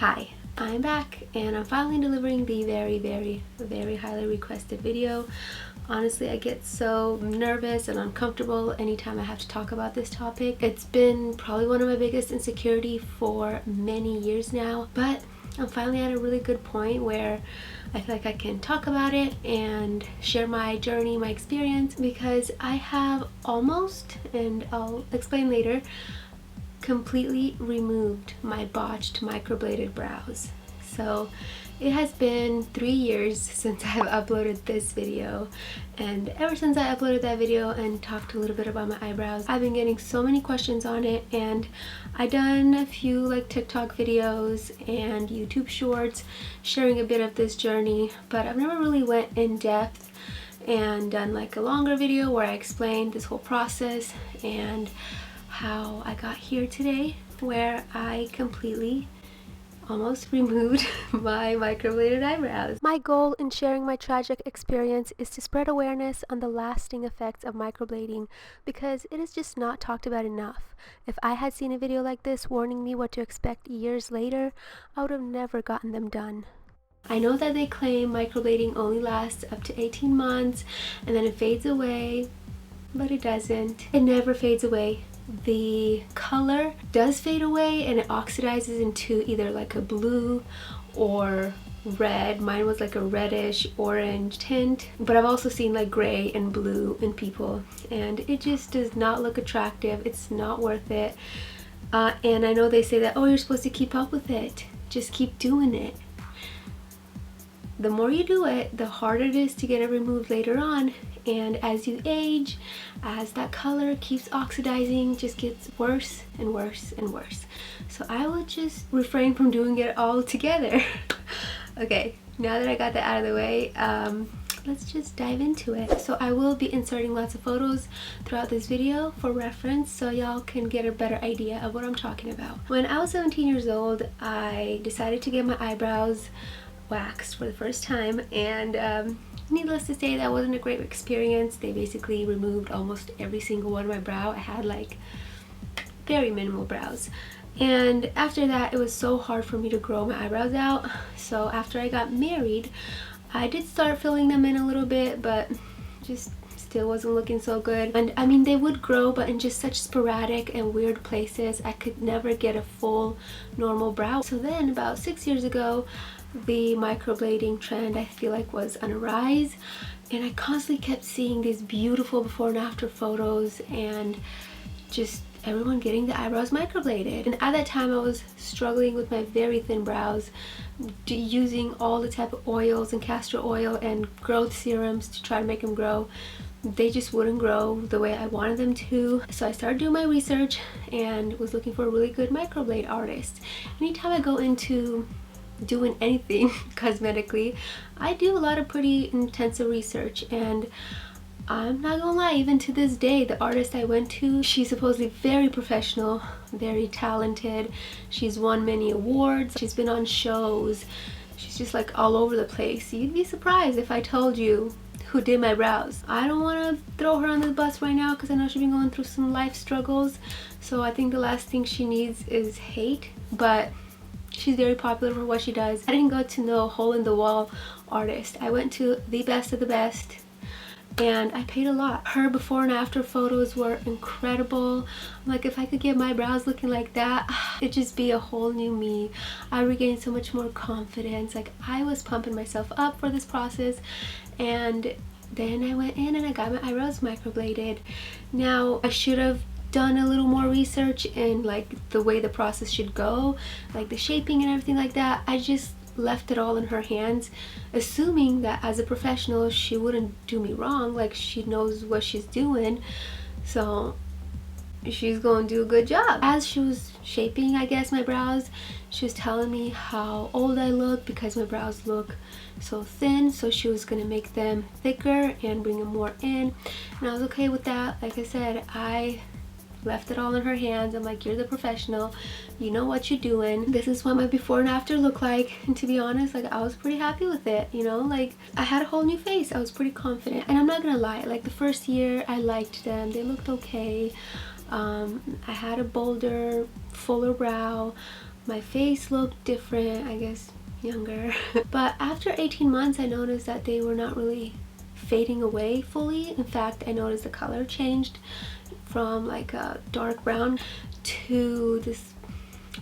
Hi, I'm back and I'm finally delivering the very highly requested video. Honestly, I get so nervous and uncomfortable anytime I have to talk about this topic. It's been probably one of my biggest insecurity for many years now, but I'm finally at a really good point where I feel like I can talk about it and share my journey, my experience, because I have almost, and I'll explain later, completely removed my botched microbladed brows. So it has been 3 years since I've uploaded this video, and ever since I uploaded that video and talked a little bit about my eyebrows, I've been getting so many questions on it, and I done a few like TikTok videos and YouTube shorts sharing a bit of this journey, but I've never really went in depth and done like a longer video where I explained this whole process and how I got here today, where I completely almost removed my microbladed eyebrows. My goal in sharing my tragic experience is to spread awareness on the lasting effects of microblading, because it is just not talked about enough. If I had seen a video like this warning me what to expect years later, I would have never gotten them done. I know that they claim microblading only lasts up to 18 months and then it fades away, but it doesn't. It never fades away. The color does fade away and it oxidizes into either like a blue or red. Mine was like a reddish orange tint, but I've also seen like gray and blue in people, and it just does not look attractive. It's not worth it. And I know they say that, oh, you're supposed to keep up with it, just keep doing it. The more you do it, the harder it is to get it removed later on, and as you age, as that color keeps oxidizing, just gets worse and worse and worse. So I would just refrain from doing it all together. Okay, now that I got that out of the way, let's just dive into it. So I will be inserting lots of photos throughout this video for reference, so y'all can get a better idea of what I'm talking about. When I was 17 years old, I decided to get my eyebrows waxed for the first time, and needless to say, that wasn't a great experience. They basically removed almost every single one of my brow. I had like very minimal brows, and after that it was so hard for me to grow my eyebrows out. So after I got married, I did start filling them in a little bit, but just still wasn't looking so good. And I mean, they would grow, but in just such sporadic and weird places. I could never get a full normal brow. So then about 6 years ago, the microblading trend, I feel like, was on a rise, and I constantly kept seeing these beautiful before and after photos and just everyone getting the eyebrows microbladed. And at that time I was struggling with my very thin brows, using all the type of oils and castor oil and growth serums to try to make them grow. They just wouldn't grow the way I wanted them to. So I started doing my research and was looking for a really good microblade artist. Anytime I go into doing anything cosmetically, I do a lot of pretty intensive research, and I'm not gonna lie, even to this day, the artist I went to, she's supposedly very professional, very talented. She's won many awards, she's been on shows, she's just like all over the place. You'd be surprised if I told you who did my brows. I don't want to throw her on the bus right now because I know she's been going through some life struggles, so I think the last thing she needs is hate, but she's very popular for what she does. I didn't go to no hole-in-the-wall artist. I went to the best of the best, and I paid a lot. Her before and after photos were incredible. I'm like, if I could get my brows looking like that, it'd just be a whole new me. I regained so much more confidence. Like, I was pumping myself up for this process, and then I went in and I got my eyebrows microbladed. Now, I should have done a little more research in like the way the process should go, like the shaping and everything like that. I just left it all in her hands, assuming that as a professional she wouldn't do me wrong, like she knows what she's doing, so she's gonna do a good job. As she was shaping, I guess, my brows, she was telling me how old I look because my brows look so thin, so she was gonna make them thicker and bring them more in, and I was okay with that. Like I said, I left it all in her hands. I'm like, you're the professional, you know what you're doing. This is what my before and after look like, and to be honest, like, I was pretty happy with it, you know, like I had a whole new face. I was pretty confident, and I'm not gonna lie, like the first year I liked them, they looked okay. I had a bolder, fuller brow. My face looked different, I guess younger. But after 18 months I noticed that they were not really fading away fully. In fact, I noticed the color changed from like a dark brown to this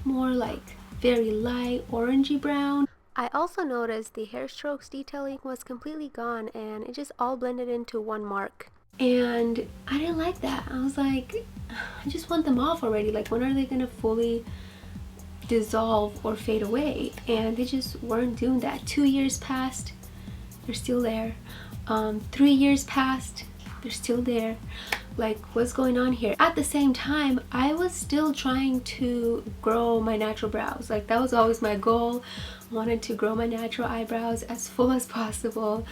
more like very light orangey brown. I also noticed the hair strokes detailing was completely gone and it just all blended into one mark. And I didn't like that. I was like, I just want them off already. Like, when are they gonna fully dissolve or fade away? And they just weren't doing that. 2 years passed, they're still there. 3 years passed, they're still there. Like, what's going on here? At the same time, I was still trying to grow my natural brows. Like, that was always my goal. I wanted to grow my natural eyebrows as full as possible,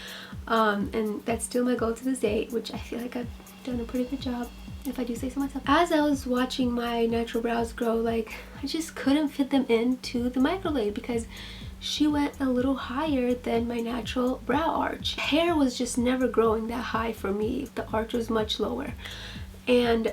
and that's still my goal to this day, which I feel like I've done a pretty good job, if I do say so myself. As I was watching my natural brows grow, like, I just couldn't fit them into the microblade because she went a little higher than my natural brow arch. Hair was just never growing that high for me. The arch was much lower, and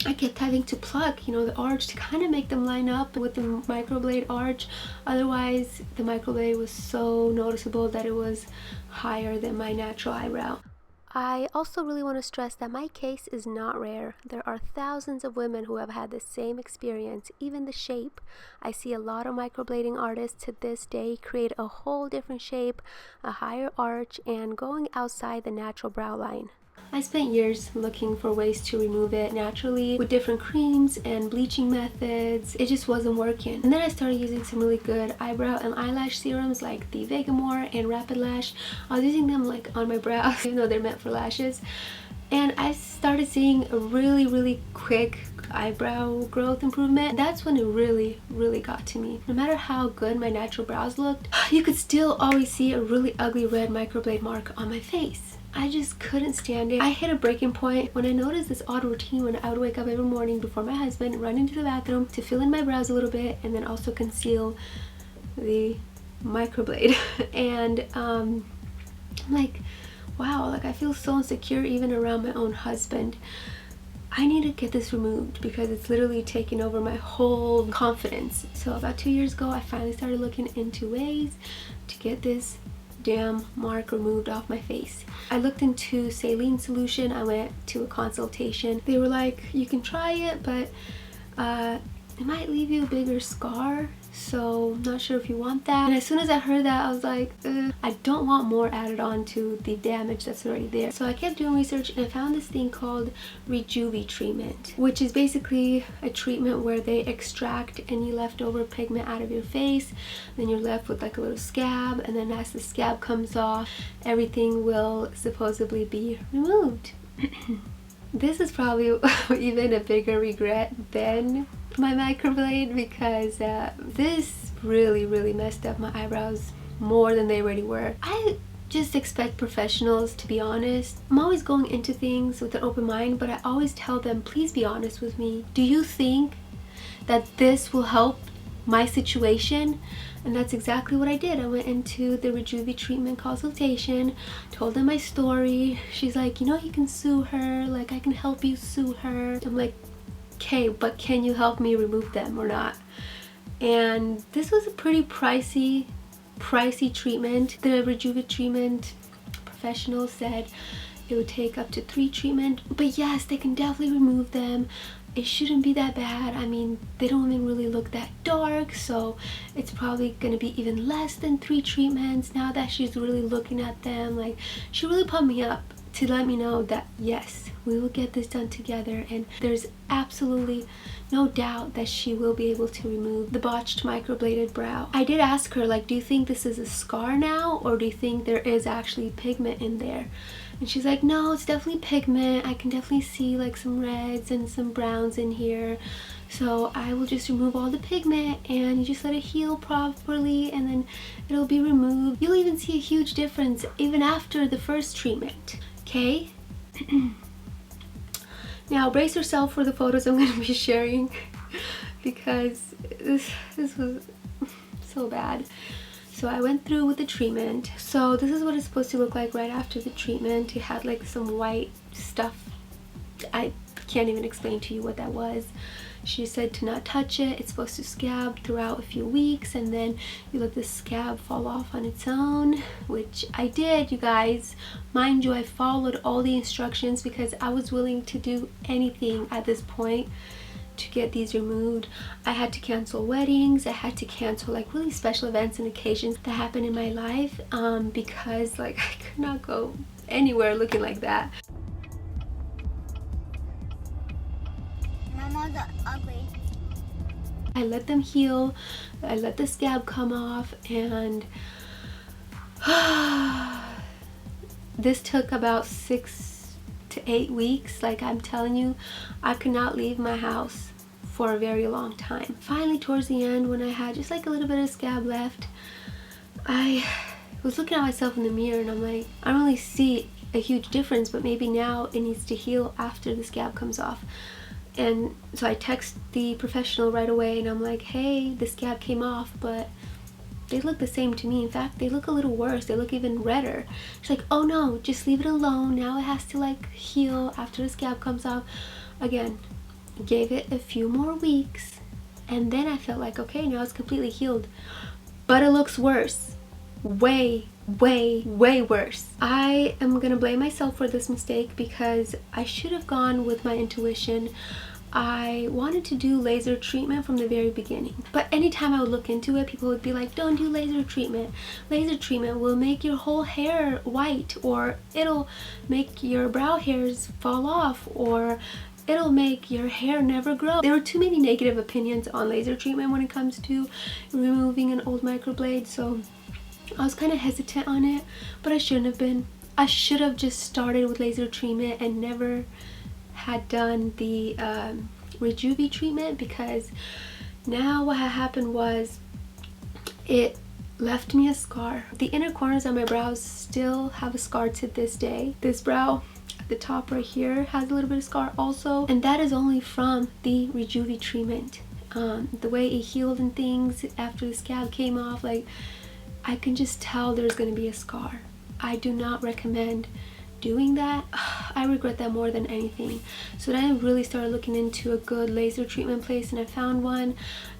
I kept having to pluck, you know, the arch to kind of make them line up with the microblade arch. Otherwise, the microblade was so noticeable that it was higher than my natural eyebrow. I also really want to stress that my case is not rare. There are thousands of women who have had the same experience, even the shape. I see a lot of microblading artists to this day create a whole different shape, a higher arch, and going outside the natural brow line. I spent years looking for ways to remove it naturally with different creams and bleaching methods. It just wasn't working. And then I started using some really good eyebrow and eyelash serums like the Vegamore and Rapid Lash. I was using them like on my brows, even though they're meant for lashes. And I started seeing a really quick eyebrow growth improvement. That's when it really got to me. No matter how good my natural brows looked, you could still always see a really ugly red microblade mark on my face. I just couldn't stand it. I hit a breaking point when I noticed this odd routine when I would wake up every morning before my husband, run into the bathroom to fill in my brows a little bit and then also conceal the microblade. And I'm like, wow, like I feel so insecure even around my own husband. I need to get this removed because it's literally taking over my whole confidence. So about 2 years ago, I finally started looking into ways to get this damn mark removed off my face. I looked into saline solution. I went to a consultation. They were like, you can try it, but it might leave you a bigger scar, so I'm not sure if you want that. And as soon as I heard that, I was like, I don't want more added on to the damage that's already there. So I kept doing research and I found this thing called rejuvi treatment, which is basically a treatment where they extract any leftover pigment out of your face. Then you're left with like a little scab, and then as the scab comes off, everything will supposedly be removed. This is probably even a bigger regret than my microblade because this really messed up my eyebrows more than they already were. I just expect professionals to be honest. I'm always going into things with an open mind, but I always tell them, please be honest with me. Do you think that this will help my situation? And that's exactly what I did. I went into the rejuvi treatment consultation, told them my story. She's like, you know, you can sue her, like I can help you sue her. I'm like, okay, but can you help me remove them or not? And this was a pretty pricey treatment. The rejuvi treatment professional said it would take up to 3 treatments, but yes, they can definitely remove them. It shouldn't be that bad. I mean, they don't even really look that dark, so it's probably gonna be even less than 3 treatments. Now that she's really looking at them, like, she really pumped me up to let me know that yes, we will get this done together, and there's absolutely no doubt that she will be able to remove the botched microbladed brow. I did ask her, like, do you think this is a scar now, or do you think there is actually pigment in there? And she's like, no, it's definitely pigment. I can definitely see like some reds and some browns in here. So I will just remove all the pigment and you just let it heal properly and then it'll be removed. You'll even see a huge difference even after the first treatment, okay? Now brace yourself for the photos I'm going to be sharing because this was so bad. So I went through with the treatment. So this is what it's supposed to look like right after the treatment. It had like some white stuff. I can't even explain to you what that was. She said to not touch it. It's supposed to scab throughout a few weeks, and then you let the scab fall off on its own, which I did, you guys. Mind you, I followed all the instructions because I was willing to do anything at this point to get these removed. I had to cancel weddings. I had to cancel like really special events and occasions that happened in my life because like I could not go anywhere looking like that. Mama's ugly. I let them heal. I let the scab come off, and this took about 6 to 8 weeks. Like I'm telling you, I could not leave my house for a very long time. Finally, towards the end, when I had just like a little bit of scab left, I was looking at myself in the mirror and I'm like, I don't really see a huge difference, but maybe now it needs to heal after the scab comes off. And so I text the professional right away and I'm like, hey, the scab came off, but they look the same to me. In fact, they look a little worse. They look even redder. She's like, oh no, just leave it alone. Now it has to like heal after the scab comes off. Again, gave it a few more weeks, and then I felt like, okay, now it's completely healed. But it looks worse. Way worse. I am gonna blame myself for this mistake because I should have gone with my intuition. I wanted to do laser treatment from the very beginning, but anytime I would look into it, people would be like, don't do laser treatment. Laser treatment will make your whole hair white, or it'll make your brow hairs fall off, or it'll make your hair never grow. There were too many negative opinions on laser treatment when it comes to removing an old microblade, so I was kind of hesitant on it, but I shouldn't have been. I should have just started with laser treatment and never had done the rejuvi treatment, because now what had happened was it left me a scar. The inner corners of my brows still have a scar to this day. This brow at the top right here has a little bit of scar also, and that is only from the rejuvi treatment. The way it healed and things after the scab came off, like I can just tell there's going to be a scar. I do not recommend doing that. I regret that more than anything. So then I really started looking into a good laser treatment place, and I found one,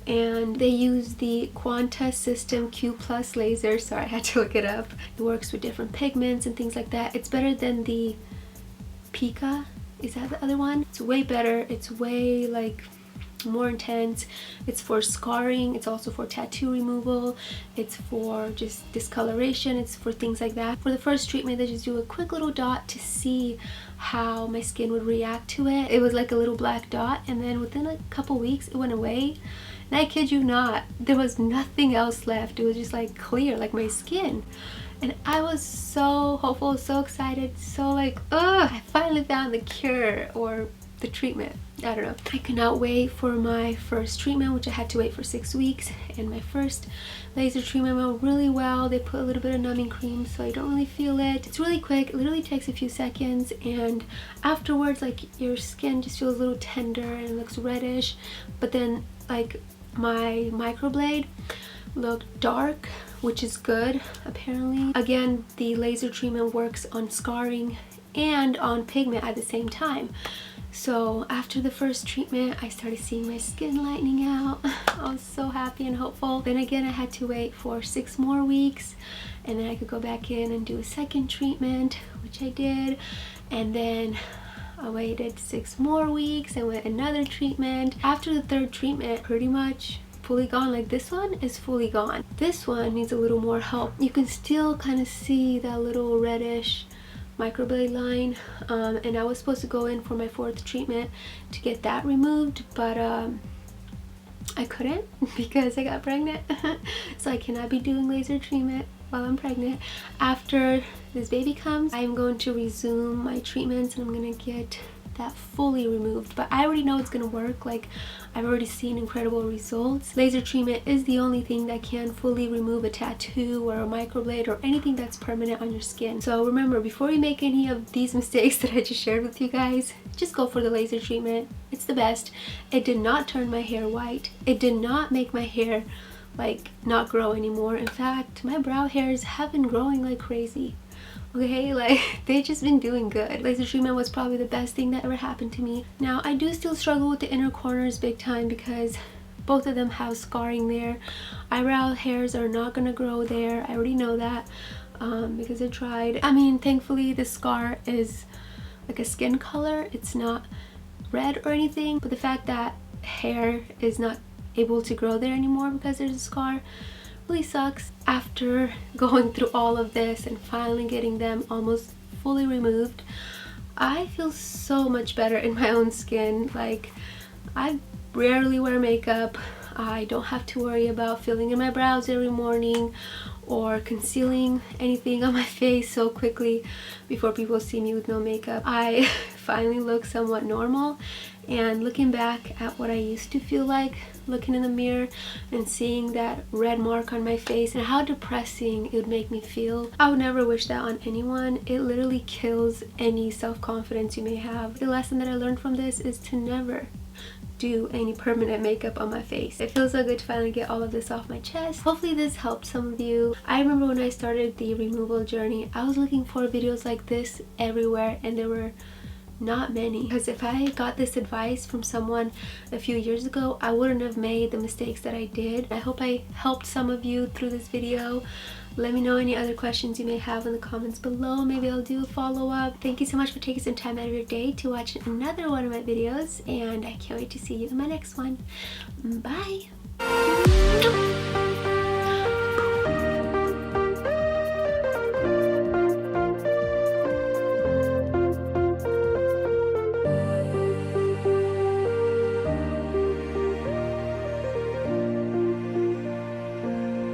and they use the Quanta System Q Plus laser. Sorry, I had to look it up. It works with different pigments and things like that. It's better than the Pika. Is that the other one? It's way better. It's way like more intense. It's for scarring. It's also for tattoo removal. It's for just discoloration. It's for things like that. For the first treatment, they just do a quick little dot to see how my skin would react to it. It was like a little black dot, and then within a couple weeks it went away, and I kid you not, there was nothing else left. It was just like clear, like my skin. And I was so hopeful, so excited, so like, I finally found the cure, or the treatment. I don't know. I could not wait for my first treatment, which I had to wait for 6 weeks. And my first laser treatment went really well. They put a little bit of numbing cream so I don't really feel it. It's really quick. It literally takes a few seconds, and afterwards, like, your skin just feels a little tender and looks reddish. But then like my microblade looked dark, which is good apparently. Again, the laser treatment works on scarring and on pigment at the same time. So after the first treatment, I started seeing my skin lightening out. I was so happy and hopeful. Then again, I had to wait for 6 more weeks, and then I could go back in and do a second treatment, which I did. And then I waited 6 more weeks and went another treatment. After the third treatment, pretty much fully gone. Like, this one is fully gone. This one needs a little more help. You can still kind of see that little reddish microblade line, and I was supposed to go in for my 4th treatment to get that removed, but I couldn't because I got pregnant. So I cannot be doing laser treatment while I'm pregnant. After this baby comes, I'm going to resume my treatments, and I'm gonna get that fully removed. But I already know it's gonna work. Like, I've already seen incredible results. Laser treatment is the only thing that can fully remove a tattoo or a microblade or anything that's permanent on your skin. So remember, before you make any of these mistakes that I just shared with you guys, just go for the laser treatment. It's the best. It did not turn my hair white. It did not make my hair like not grow anymore. In fact, my brow hairs have been growing like crazy. Okay, like they just been doing good. Laser treatment was probably the best thing that ever happened to me. Now I do still struggle with the inner corners big time because both of them have scarring there. Eyebrow hairs are not gonna grow there. I already know that because I tried. I mean, thankfully the scar is like a skin color. It's not red or anything, but the fact that hair is not able to grow there anymore because there's a scar really sucks. After going through all of this and finally getting them almost fully removed, I feel so much better in my own skin. Like, I rarely wear makeup. I don't have to worry about filling in my brows every morning or concealing anything on my face so quickly before people see me with no makeup. I finally look somewhat normal, and looking back at what I used to feel like looking in the mirror and seeing that red mark on my face and how depressing it would make me feel, I would never wish that on anyone. It literally kills any self-confidence you may have. The lesson that I learned from this is to never do any permanent makeup on my face. It feels so good to finally get all of this off my chest. Hopefully this helped some of you. I remember when I started the removal journey, I was looking for videos like this everywhere and there were not many, because if I got this advice from someone a few years ago, I wouldn't have made the mistakes that I did. I hope I helped some of you through this video. Let me know any other questions you may have in the comments below. Maybe I'll do a follow-up. Thank you so much for taking some time out of your day to watch another one of my videos, and I can't wait to see you in my next one. Bye!